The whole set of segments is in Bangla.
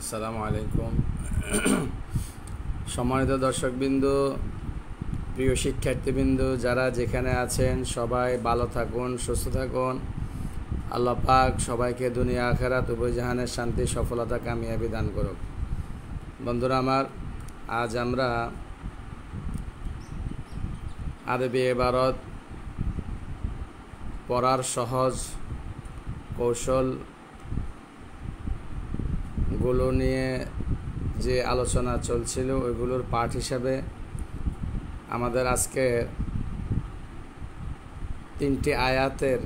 আসসালামু আলাইকুম। সম্মানিত দর্শকবৃন্দ, প্রিয় শিক্ষার্থীবৃন্দ, যারা যেখানে আছেন সবাই ভালো থাকুন, সুস্থ থাকুন। আল্লাহ পাক সবাইকে দুনিয়া আখিরাত উভয় জাহানের শান্তি, সফলতা, কামিয়াবি দান করুক। বন্ধুরা আমার, আজ আমরা আরবি ইবারত পড়ার সহজ কৌশলগুলো নিয়ে যে আলোচনা চলছিল ওইগুলোর পার্ট হিসাবে আমাদের আজকে 3টি আয়াতের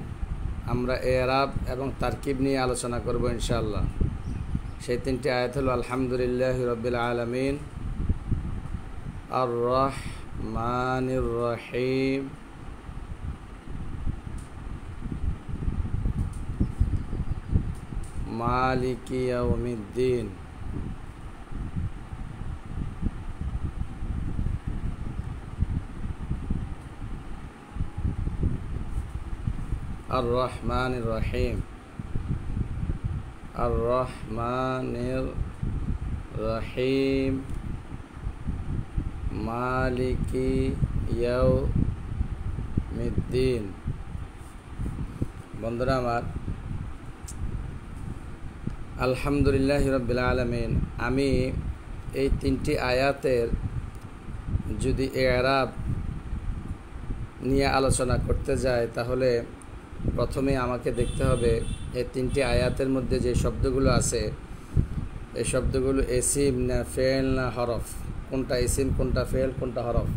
আমরা এরাব এবং তারকিব নিয়ে আলোচনা করব ইনশাআল্লাহ। সেই 3টি আয়াত হলো আলহামদুলিল্লাহি রাব্বিল আলামিন, আর রহমানির রহিম, মালিকি ইয়াউমিদ্দিন। আর রহমানির রহিম, আর রহমানির রহিম, মালিকি ইয়াউমিদ্দিন। বন্ধুরা আমার, আলহামদুলিল্লাহি রাব্বিল আলামিন, আমি এই 3টি আয়াতের যদি এরাব নিয়ে আলোচনা করতে যাই তাহলে প্রথমে আমাকে দেখতে হবে এই 3টি আয়াতের মধ্যে যে শব্দগুলো আছে এই শব্দগুলো ইসিম না ফেল না হরফ, কোনটা ইসিম, কোনটা ফেল, কোনটা হরফ।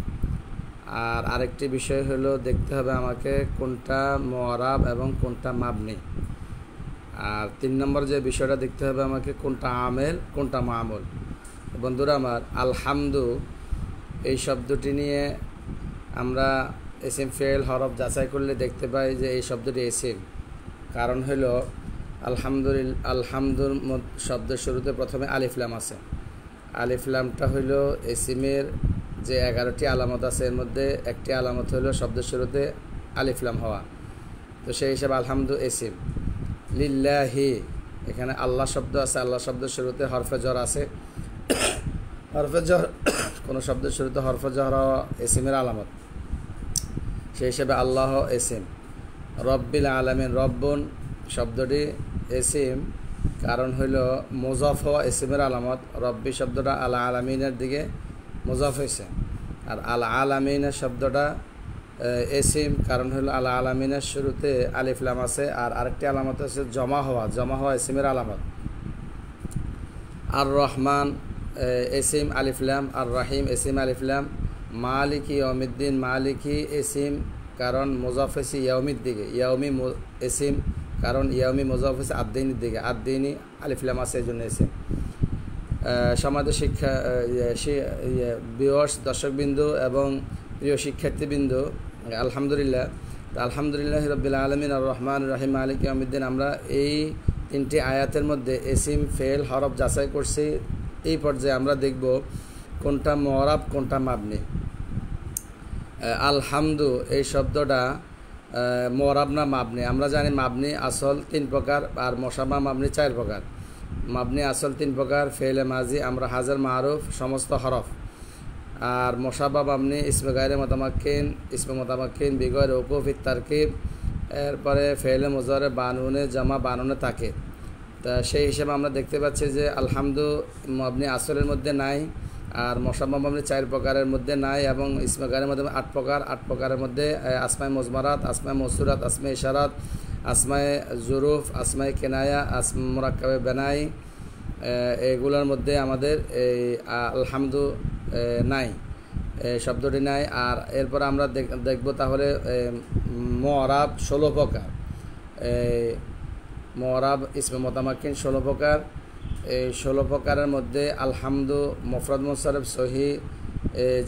আর আরেকটি বিষয় হলো দেখতে হবে আমাকে কোনটা মুআরাব এবং কোনটা মাবনি। আর 3 নম্বর যে বিষয়টা দেখতে হবে আমাকে কোনটা আমেল, কোনটা মামুল। বন্ধুরা আমার, আলহামদু এই শব্দটি নিয়ে আমরা ইসিম ফেল হরফ যাচাই করলে দেখতে পাই যে এই শব্দটি ইসিম। কারণ হলো আলহামদুর শব্দের শুরুতে প্রথমে আলিফলাম আছে। আলিফলামটা হইল ইসিমের যে 11টি আলামত আছে এর মধ্যে একটি আলামত হলো শব্দের শুরুতে আলিফলাম হওয়া। তো সেই হিসাবে আলহামদু ইসিম। লিল্লাহি, এখানে আল্লাহ শব্দ আছে, আল্লাহ শব্দের শুরুতে হরফে জর আছে। হরফে জর কোনো শব্দের শুরুতে হরফে জর হওয়া ইসিমের আলামত, সেই হিসাবে আল্লাহ ইসিম। রব্বিল আলামিন, রব্বুন শব্দটি ইসিম, কারণ হইল মুজাফ হওয়া ইসিমের আলামত। রব্বি শব্দটা আল আলামিনের দিকে মুজাফ হয়েছে। আর আল আলামিনের শব্দটা ইসিম, কারণ হলো আল আলামিনের শুরুতে আলিফলাম আছে। আর আরেকটি আলামত আছে জমা হওয়া ইসিমের আলামত। আর রহমান ইসিম আলিফলাম, আর রহিম ইসিম আলিফলাম। মালিকি ইয়াউমিদ্দিন, মালিকি ইসিম, কারণ মুজাফ হয়েছে ইয়াউমির দিকে। ইয়াউমি ইসিম, কারণ ইয়াউমি মুজাফ হয়েছে আদ্দিনের দিকে। আদ্দিনী আলিফলাম আছে, এই জন্য ইসিম। সমাজের শিক্ষা ভিউয়ার্স, দর্শকবৃন্দ এবং প্রিয় শিক্ষার্থীবৃন্দ, আলহামদুলিল্লাহ রাব্বিল আলামিন, আর রহমান রহিম, মালিক ইয়াউমিদ্দিন, আমরা এই 3টি আয়াতের মধ্যে ইসিম ফেল হরফ যাচাই করছি। এই পর্যায়ে আমরা দেখব কোনটা মুআরাব, কোনটা মাবনি। আলহামদু এই শব্দটা মুআরাব না মাবনি? আমরা জানি মাবনি আসল 3 প্রকার আর মুসাম্মা মাবনি 4 প্রকার। মাবনি আসল 3 প্রকার, ফেলে মাজি, আমরা হাজার, মারুফ, সমস্ত হরফ। আর মুসাব্বা মাবনি ইসমে গায়রে মুতামাক্কিন, ইসমে মুতামাক্কিন বিগয়রে উকুফি তারকিব, এরপরে ফেলে মুজারে বানুনে জামা বানুনে তাকে। তা সেই হিসেবে আমরা দেখতে পাচ্ছি যে আলহামদু মাবনি আসলের মধ্যে নাই, আর মুসাম্মা মাবনি 4 প্রকারের মধ্যে নাই, এবং ইসমে গায়রের মধ্যে 8 প্রকার। 8 প্রকারের মধ্যে আসমায়ে মুজমারাত, আসমায়ে মৌসুরাত, আসমায়ে ইশারাত, আসমায়ে জুরুফ, আসমায়ে কিনায়া, মুরাক্কাবে বেনাই, এগুলোর মধ্যে আমাদের এই আলহামদু নাই, শব্দটি নাই। আর এরপর আমরা দেখব তাহলে মুআরাব 16 প্রকার। মুআরাব ইসমে মুতামাক্কিন 16 প্রকার। এই 16 প্রকারের মধ্যে আলহামদু মুফরাদ মুনসারিফ সহি,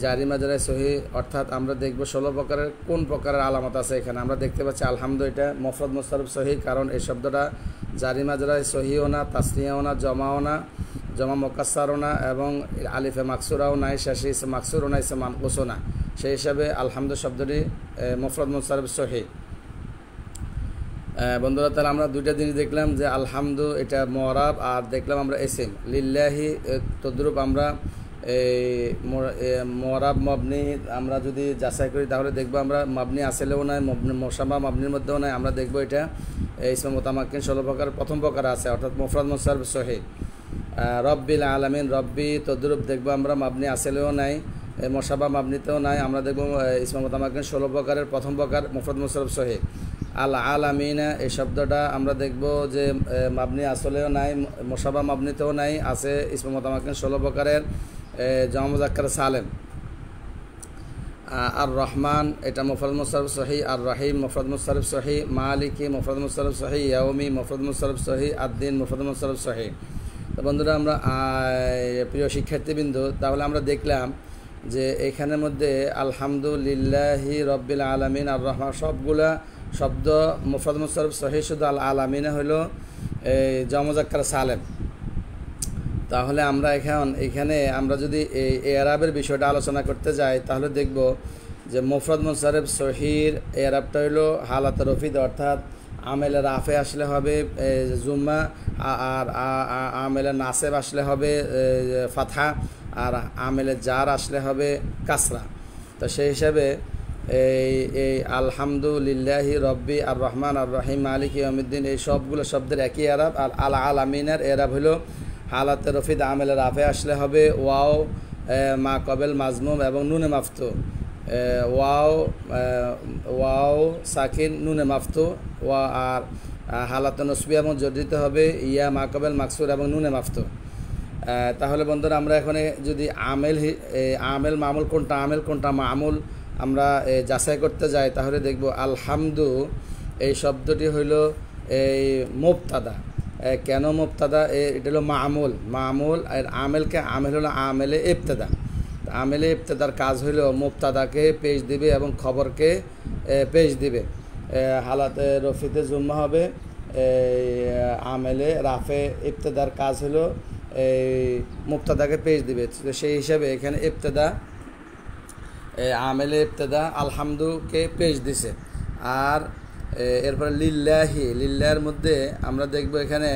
জারি মাজরা সহি, অর্থাৎ আমরা দেখব 16 প্রকারের কোন প্রকারের আলামত আছে। এখানে আমরা দেখতে পাচ্ছি আলহামদু এটা মুফরাদ মুনসারিফ সহি, কারণ এই শব্দটা জারি মাজরায় সহিও না, তাসনিয়াও না, জমাও না, জমা মুকাসসারও না, এবং আলিফে মাকসুরাও নাই, শেষে ইসে মাকসুরও না, ইসে মানকুসও না। সেই হিসাবে আলহামদু শব্দটি মুফরাদ মুনসারিফ সহি। বন্ধুরা, তাহলে আমরা দুইটা জিনিস দেখলাম যে আলহামদু এটা মুআরাব, আর দেখলাম আমরা ইসম লিল্লাহি। তদ্রূপ আমরা এই মুআরাব মাবনি আমরা যদি যাচাই করি তাহলে দেখবো আমরা মাবনি আসলেও নাই, মুসাম্মা মাবনির মধ্যেও নাই। আমরা দেখবো এটা ইসমে মুতামাক্কিন 16 প্রকার, প্রথম প্রকার আছে, অর্থাৎ মুফরাদ মুনসারিফ সহিহ। রব্বিল আলামিন রব্বি তদ্রূপ দেখবো আমরা মাবনি আসলেও নাই, মুসাম্মা মাবনিতেও নাই। আমরা দেখবো ইসমে মুতামাক্কিন 16 প্রকারের প্রথম প্রকার মুফরাদ মুনসারিফ সহিহ। আল আলামিনা এই শব্দটা আমরা দেখব যে মাবনি আসলেও নাই, মুসাম্মা মাবনিতেও নাই, আছে ইসমে মুতামাক্কিন 16 প্রকারের জামা মুযাক্কার সালেম। আর রহমান এটা মুফরাদ মুনসারিফ সহিহ, আর রহিম মুফরাদ মুনসারিফ সহিহ, মালিকি মুফরাদ মুনসারিফ সহিহ, ইয়াউমি মুফরাদ মুনসারিফ সহিহ, আদ-দিন মুফরাদ মুনসারিফ সহিহ। তো বন্ধুরা, আমরা প্রিয় শিক্ষার্থীবৃন্দ, তাহলে আমরা দেখলাম যে এখানের মধ্যে আলহামদুলিল্লাহি রব্বিল আলামিন আর রহমান সবগুলা শব্দ মুফরাদ মুনসারিফ সহিহ, শুধু আল আলামিনে হইল জামা মুযাক্কার সালেম। তাহলে আমরা এখানে আমরা যদি এই এরাবের বিষয়টা আলোচনা করতে যাই তাহলে দেখব যে মুফরাদ মুনসারিফ সহিহর এরাবটা হলো হালাতে রফিদ, অর্থাৎ আমেলে রাফে আসলে হবে জুম্মা, আর আমেলে নাসেব আসলে হবে ফাতহা, আর আমেলে জার আসলে হবে কাসরা। তো সেই হিসাবে এই আলহামদুলিল্লাহি রব্বি আর রহমান আর রহিম মালিক ইয়াউমিদ্দিন এই সবগুলো শব্দের একই এরাব। আর আল আলামিনের এরাব হলো হালাতে রফিদ আমেলে রাফে আসলে হবে ওয়াও মা কবেল মাজমুম এবং নুনে মাফতু, ওয়াও সাকিন নুনে মাফতু, আর হালাতে নসবি এবং জোর দিতে হবে ইয়া মা কবেল মাকসুর এবং নুনে মাফতু। তাহলে বন্ধুরা, আমরা এখানে যদি আমেল মামুল কোনটা, আমেল কোনটা মামুল আমরা যাচাই করতে যাই তাহলে দেখব আলহামদু এই শব্দটি হইল এই মুবতাদা। কেন মুবতাদা? এটা হলো মামুল, আর আমেলকে আমেল হলো আমেলে ইবতেদা। আমেলে ইবতেদার কাজ হইল মুবতাদাকে পেশ দিবে এবং খবরকে পেশ দিবে। হালাতে রফিতে জুম্মা হবে, আমেলে রাফে ইবতেদার কাজ হলো এই মুবতাদাকে পেশ দিবে। সেই হিসাবে এখানে ইবতেদা আমেলে ইবতেদা আলহামদুকে পেশ দিছে। আর এরপরে লিল্লাহের মধ্যে আমরা দেখব এখানে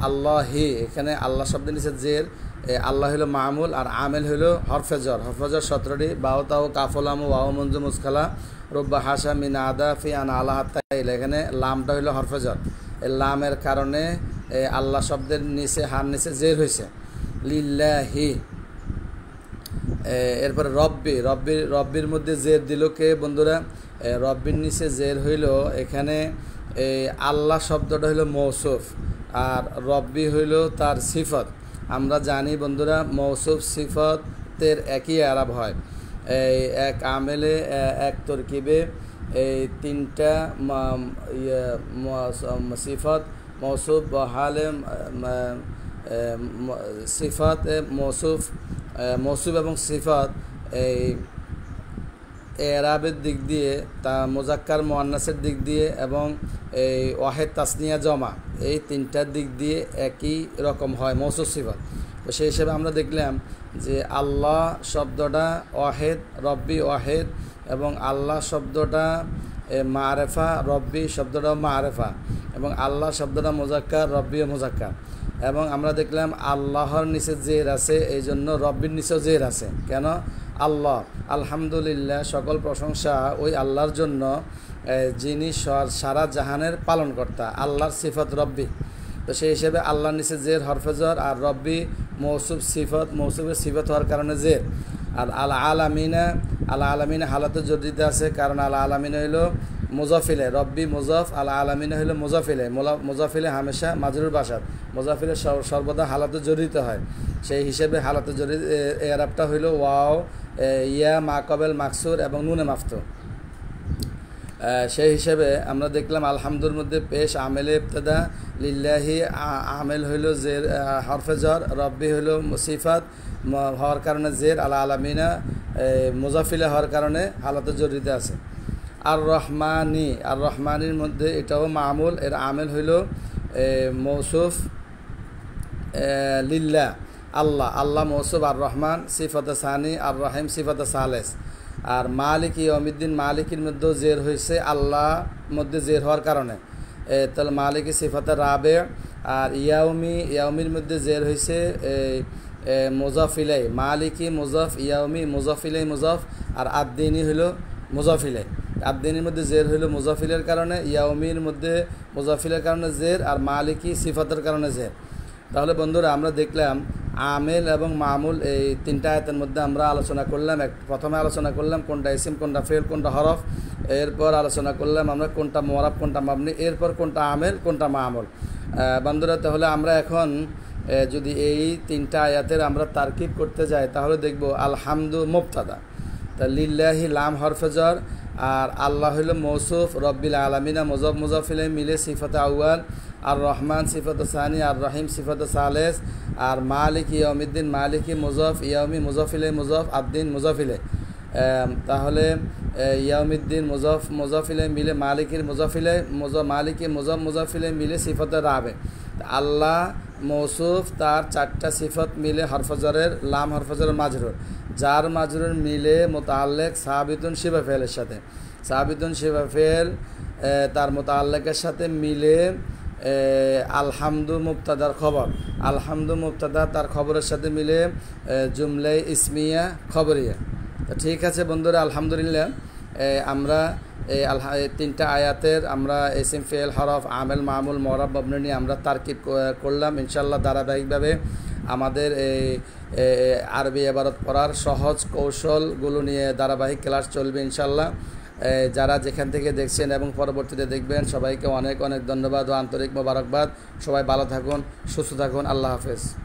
আল্লাহি, এখানে আল্লাহ শব্দের নিচে জের, আল্লাহ হইল মামুল, আর আমেল হইল হরফেজর 17টি, বাও তাও কাফলাম ওয়াও মঞ্জু মুসখালা রব্বা হাসা মিন আদা ফি আন আল্লাহ তাইল। এখানে লামটা হইল হরফেজর, এই লামের কারণে আল্লাহ শব্দের নিচে হার নিচে জের হয়েছে লিল্লাহি। এরপরে রব্বির মধ্যে জের দিল কে বন্ধুরা? রব্বির নিচে জের হইল এখানে আল্লাহ শব্দটা হইল মৌসুফ, আর রব্বি হইল তার সিফত। আমরা জানি বন্ধুরা, মৌসুফ সিফতের একই আরাব হয়। এই এক আমেলে এক তরকিবে এই তিনটা সিফত মৌসুফ বহালে সিফত মৌসুফ এবং সিফত এই এরাবের দিক দিয়ে, তা মুজাক্কার মুআন্নাসের দিক দিয়ে এবং এই ওয়াহেদ তাসনিয়া জমা এই তিনটার দিক দিয়ে একই রকম হয় মৌসুফ সিফত। তো সেই হিসেবে আমরা দেখলাম যে আল্লাহ শব্দটা ওয়াহেদ, রব্বি ওয়াহেদ, এবং আল্লাহ শব্দটা মারেফা, রব্বি শব্দটাও মারেফা, এবং আল্লাহ শব্দটা মুজাক্কার, রব্বিও মুজাক্কার। এবং আমরা দেখলাম আল্লাহর নিচে জের আছে, এই জন্য রব্বির নিচেও জের আছে। কেন? আল্লাহ, আলহামদুলিল্লাহ, সকল প্রশংসা ওই আল্লাহর জন্য যিনি সারা জাহানের পালনকর্তা, আল্লাহর সিফত রব্বি। তো সেই হিসেবে আল্লাহর নিচে জের হরফেজর, আর রব্বি মৌসুফ সিফত, মৌসুফের সিফত হওয়ার কারণে জের। আর আল আলামিনা হালাতে জড়িত আছে, কারণ আল আলামিনা হইল মুজাফিলে, রব্বি মুজাফ, আল আলামিনা হইল মুজাফিলে হামেশা মাজরুর বাসাত, মুজাফিলে সর্বদা হালাতে জড়িত হয়। সেই হিসেবে হালাতে জড়িত এরাবটা হইল ওয়াও ইয়া মা কবেল মাকসুর এবং নুনে মাফতু। সেই হিসেবে আমরা দেখলাম আলহামদুর মধ্যে পেশ আমেলে ইবতেদা, লিল্লাহি আমেল হইল জের হরফেজর, রব্বি হইল সিফাত হওয়ার কারণে জের, আলা আলামিনা মুজাফিলা হওয়ার কারণে হালাতে জড়িত আছে। আর রহমানির মধ্যে এটাও মামুল, এর আমেল হইল মৌসুফ লিল্লাহ আল্লাহ মৌসুফ, আর রহমান সিফাতে সানি, আর রহিম সিফাতে সালেস। আর মালিক ইয়াউমিদ্দিন, মালিকের মধ্যেও জের হয়েছে আল্লাহ মধ্যে জের হওয়ার কারণে, তাহলে মালিক সিফাতে রাবে। আর ইয়াউমির মধ্যে জের হয়েছে মুজাফ ইলাই, মালিকি মুজাফ, ইয়াউমি মুজাফ ইলাই মুজাফ, আর আদ্দিনী হইল মুজাফ ইলাই। আদ্দিনের মধ্যে জের হইল মুজাফিলের কারণে, ইয়াউমির মধ্যে মুজাফিলের কারণে জের, আর মালিকি সিফাতের কারণে জের। তাহলে বন্ধুরা আমরা দেখলাম আমেল এবং মামুল এই তিনটা আয়াতের মধ্যে আমরা আলোচনা করলাম। প্রথমে আলোচনা করলাম কোনটা ইসিম, কোনটা ফেল, কোনটা হরফ। এরপর আলোচনা করলাম আমরা কোনটা মুআরাব, কোনটা মাবনি। এরপর কোনটা আমেল, কোনটা মামুল। বন্ধুরা তাহলে আমরা এখন যদি এই তিনটা আয়াতের আমরা তারকিব করতে যাই তাহলে দেখব আলহামদু মুবতাদা, তা লিল্লাহি লাম হরফে জ্বর, আর আল্লাহ হইল মৌসুফ, রব্বিল আলামিনা মুজাফ মুজাফ ইলাইহি মিলে সিফাতে আউয়াল, আর রহমান সিফাতে সানি, আর রহিম সিফাতে সালেস, আর মালিক ইয়াউমিদ্দিন মালিকি মুজাফ, ইয়াউমি মুজাফ ইলাইহি মুজাফ, আদ্দিন মুজাফ ইলাইহি। তাহলে ইয়াউমিদ্দিন মুজাফ মুজাফ ইলাইহি মিলে মালিকির মুজাফ ইলাইহি মালিকি মুজাফ মুজাফ ইলাইহি মিলে সিফাতে রাবে। আল্লাহ মৌসুফ, তার চারটা সিফত মিলে হরফজরের, লাম হরফজরের মাজরুর, যার মাজরুর মিলে মোতাল্লেক সাবিতুন শিবা ফেলের সাথে, সাবিতুন শিবা ফেল তার মোতাল্লেকের সাথে মিলে আলহামদু মুবতাদার খবর, আলহামদু মুবতাদা তার খবরের সাথে মিলে জুমলাই ইসমিয়া খবরিয়া। তো ঠিক আছে বন্ধুরা, আলহামদুলিল্লাহ আমরা এই তিনটা আয়াতের আমরা ইসিম ফেল হরফ আমেল মামুল মুআরাব মাবনি নিয়ে আমরা তারকিব করলাম। ইনশাআল্লাহ ধারাবাহিকভাবে আমাদের এই আরবি ইবারত পড়ার সহজ কৌশলগুলো নিয়ে ধারাবাহিক ক্লাস চলবে ইনশাআল্লাহ। যারা যেখান থেকে দেখছেন এবং পরবর্তীতে দেখবেন সবাইকে অনেক অনেক ধন্যবাদ ও আন্তরিক মোবারকবাদ। সবাই ভালো থাকুন, সুস্থ থাকুন, আল্লাহ হাফেজ।